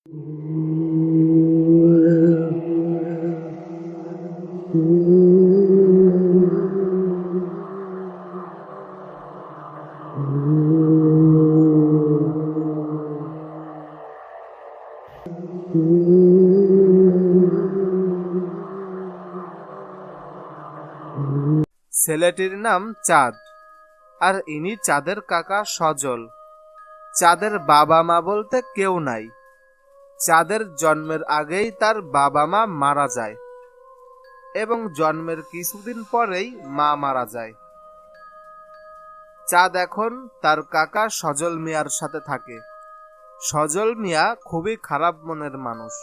ছেলেটির নাম চাঁদ, আর ইনি চাঁদের কাকা সজল। চাঁদের বাবা মা বলতে কেউ নাই। চাঁদের জন্মের আগেই তার বাবা মা মারা যায় এবং জন্মের কিছুদিন পরেই মা মারা যায়। চাঁদ এখন তার কাকা সজল মিয়ার সাথে থাকে। সজল মিয়া খুবই খারাপ মনের মানুষ,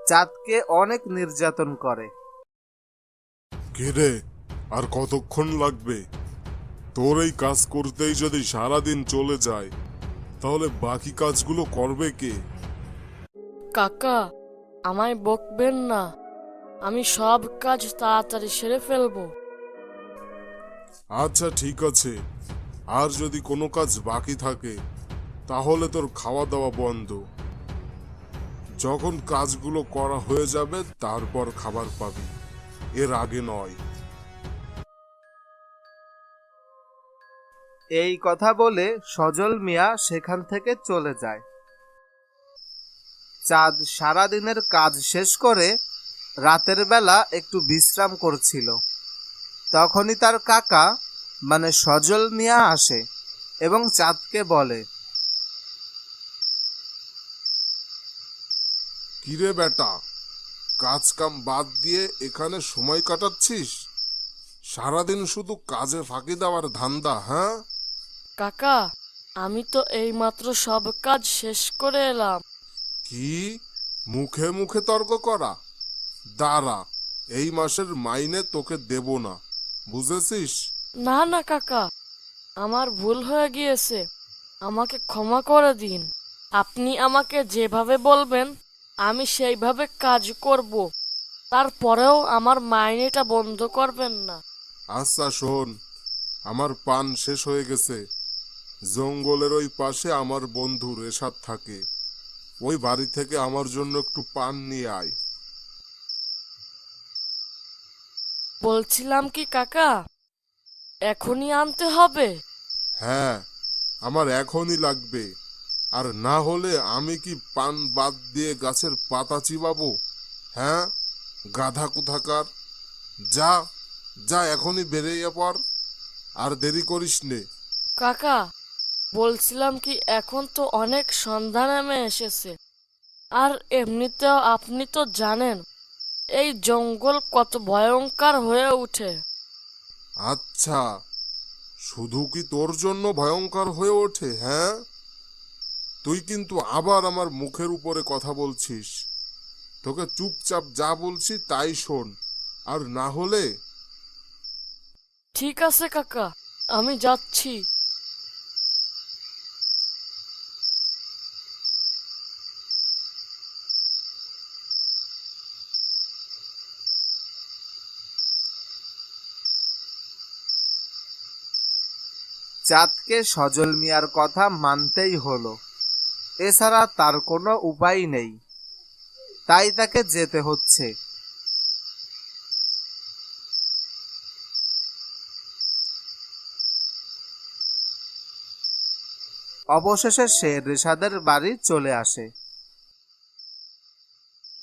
চাঁদকে অনেক নির্যাতন করে। কিরে, আর কতক্ষণ লাগবে? তোর এই কাজ করতেই যদি সারাদিন চলে যায়, তাহলে বাকি কাজগুলো করবে কে? কাকা, আমায় বকবেন না, আমি সব কাজ তাড়াতাড়ি সেরে ফেলবো। আচ্ছা ঠিক আছে, আর যদি কোনো কাজ বাকি থাকে তাহলে তোর খাওয়া দাওয়া বন্ধ। যখন কাজগুলো করা হয়ে যাবে তারপর খাবার পাবি, এর আগে নয়। এই কথা বলে সজল মিয়া সেখান থেকে চলে যায়। চাঁদ সারাদিনের কাজ শেষ করে রাতের বেলা একটু বিশ্রাম করছিল। তখনই তার কাকা মানে সজল মিয়া আসে এবং চাঁদকে বলে, কিরে বেটা, কাজ কাম বাদ দিয়ে এখানে সময় কাটাচ্ছিস? সারাদিন শুধু কাজে ফাঁকি দেওয়ার ধান্দা, হ্যাঁ? কাকা, আমি তো এইমাত্র সব কাজ শেষ করে এলাম। কি মুখে মুখে তর্ক করা? দাঁড়া, এই মাসের মাইনে তোকে দেব না, বুঝেছিস? না না কাকা, আমার ভুল হয়ে গিয়েছে, আমাকে ক্ষমা করে দিন। আপনি আমাকে যেভাবে বলবেন আমি সেইভাবে কাজ করব, তারপরেও আমার মাইনেটা বন্ধ করবেন না। আচ্ছা শোন, আমার পান শেষ হয়ে গেছে। জঙ্গলের ওই পাশে আমার বন্ধু রেশাদ থাকে, ওই বাড়ি থেকে আমার জন্য একটু পান নিয়ে আয়। বলছিলাম কি কাকা, এখনই আনতে হবে? হ্যাঁ, আমার এখনই লাগবে, আর না হলে আমি কি পান বাদ দিয়ে গাছের পাতা চিবাবো? হ্যাঁ, গাধা কোথাকার! যা যা, এখনই বেরিয়ে পড়, আর দেরি করিস নে। কাকা, বলছিলাম কি, এখন তো অনেক সন্ধ্যা নেমে এসেছে, আর এমনিতেও আপনি তো জানেন এই জঙ্গল কত ভয়ঙ্কর হয়ে ওঠে। আচ্ছা, শুধু কি তোর জন্য ভয়ঙ্কর হয়ে ওঠে? হ্যাঁ, তুই কিন্তু আবার আমার মুখের উপরে কথা বলছিস। তোকে চুপচাপ যা বলছি তাই শোন, আর না হলে... ঠিক আছে কাকা, আমি যাচ্ছি। চাঁদকে সজল মিয়ার কথা মানতেই হলো, এছাড়া তার কোনো উপায় নেই, তাই তাকে যেতে হচ্ছে। অবশেষে সে রেশাদের বাড়ি চলে আসে।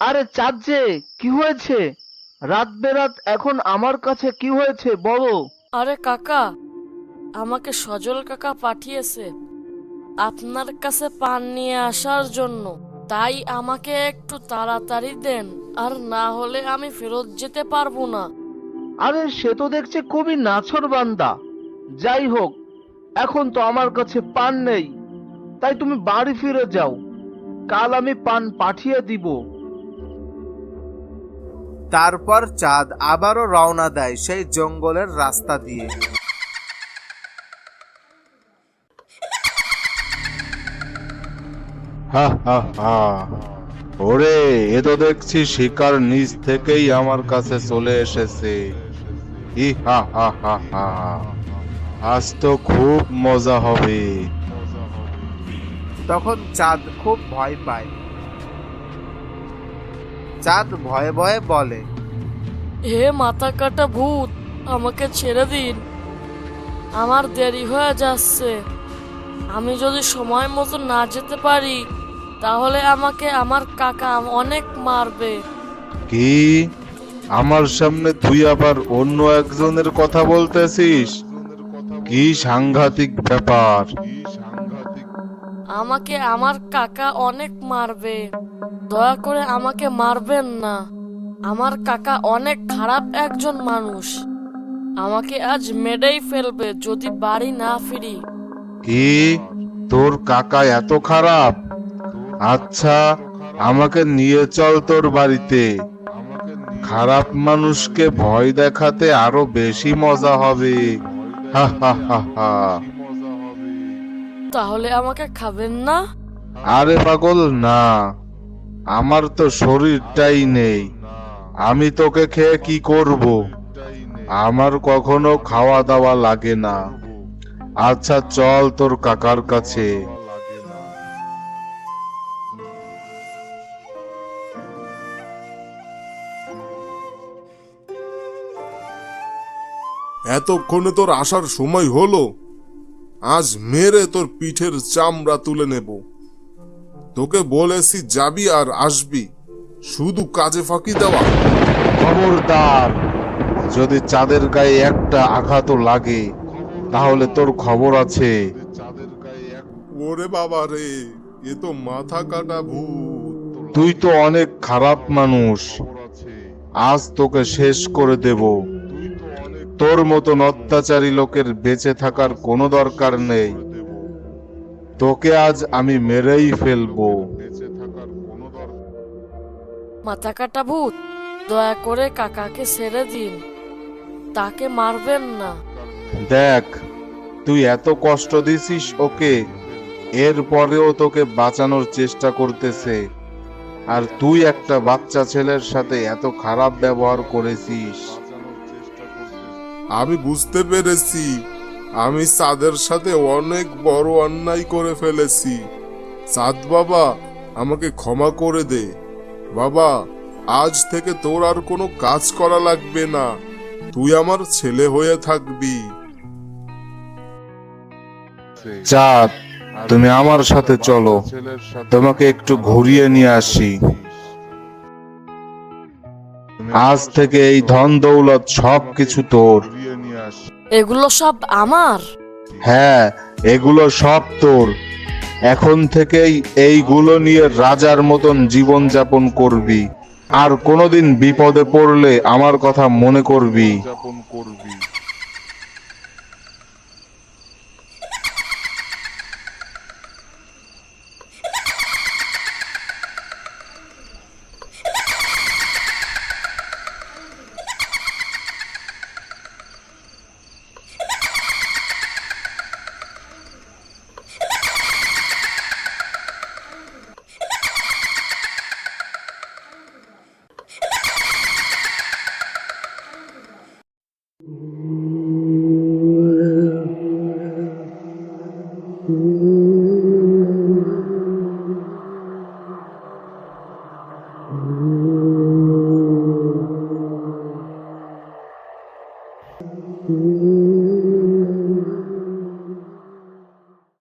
আরে চাঁদ যে, কি হয়েছে? রাত বেরাত এখন আমার কাছে কি হয়েছে বলো? আরে কাকা, আমাকে সজল কাকা পাঠিয়েছে আপনার কাছে পান নিয়ে আসার জন্য, তাই আমাকে একটু তাড়াতাড়ি দেন, আর না হলে আমি ফেরত যেতে পারবো না। আরে সে তো দেখছে খুবই নাছোড় বান্দা। যাই হোক, এখন তো আমার কাছে পান নেই, তাই তুমি বাড়ি ফিরে যাও, কাল আমি পান পাঠিয়ে দিব। তারপর চাঁদ আবারও রওনা দেয় সেই জঙ্গলের রাস্তা দিয়ে। হা হা হা, ওরে, এ তো দেখছি শিকার নিজ থেকেই আমার কাছে চলে এসেছে। ই হা হা হা হা, আজ তো খুব মজা হবে। তখন চাঁদ খুব ভয় পায় চাঁদ ভয়ে ভয়ে বলে, হে মাথা কাটা ভূত, আমাকে ছেড়ে দিন, আমার দেরি হয়ে যাচ্ছে। আমি যদি সময় মতো না যেতে পারি তাহলে আমাকে আমার কাকা অনেক মারবে। কি আমার সামনে তুই আবার অন্য একজনের কথা বলতেছিস? কি সাংঘাতিক ব্যাপার! আমাকে আমার কাকা অনেক মারবে, দয়া করে আমাকে মারবেন না। আমার কাকা অনেক খারাপ একজন মানুষ, আমাকে আজ মেরেই ফেলবে যদি বাড়ি না ফিরি। কি তোর কাকা এত খারাপ? আচ্ছা, আমাকে নিয়ে চল তোর বাড়িতে। খারাপ মানুষকে ভয় দেখাতে আরো বেশি মজা হবে। হা হা হা হা। তাহলে আমাকে খাবেন না? আরে পাগল না, আমার তো শরীরটাই নেই, আমি তোকে খেয়ে কি করব? আমার কখনো খাওয়া দাওয়া লাগে না। আচ্ছা চল তোর কাকার কাছে। এতক্ষণে তোর আসার সময় হলো? আজ মেরে তোর পিঠের চামড়া তুলে নেব। তোকে বলেছি যাবি আর আসবি, শুধু কাজে ফাঁকি দেওয়া। খবরদার, যদি চাঁদের গায়ে একটা আঘাতও লাগে তাহলে তোর খবর আছে। ওরে বাবা রে, এ তো মাথা কাটা ভূত। তুই তো অনেক খারাপ মানুষ, আজ তোকে শেষ করে দেব। তোর মতন অত্যাচারী লোকের বেঁচে থাকার কোনো দরকার নেই, তোকে আজ আমি মেরেই ফেলবো। মাথা কাটা ভূত, দয়া করে কাকাকে ছেড়ে দিন, তাকে মারবেন না। দেখ, তুই এত কষ্ট দিছিস ওকে, এরপরেও তোকে বাঁচানোর চেষ্টা করতেছে, আর তুই একটা বাচ্চা ছেলের সাথে এত খারাপ ব্যবহার করেছিস। আমি বুঝতে পেরেছি, আমি চাঁদের সাথে অনেক বড় অন্যায় করে ফেলেছি। চাঁদ বাবা, আমাকে ক্ষমা করে দে। বাবা, আজ থেকে তোর আর কোনো কাজ করা লাগবে না, তুই আমার ছেলে হয়ে থাকবি। চাঁদ, তুমি আমার সাথে চলো, তোমাকে একটু ঘুরিয়ে নিয়ে আসি। আজ থেকে এই ধন দৌলত সবকিছু তোর। এগুলো সব আমার? হ্যাঁ, এগুলো সব তোর। এখন থেকেই এইগুলো নিয়ে রাজার মতন জীবন যাপন করবি, আর কোনোদিন বিপদে পড়লে আমার কথা মনে করবি।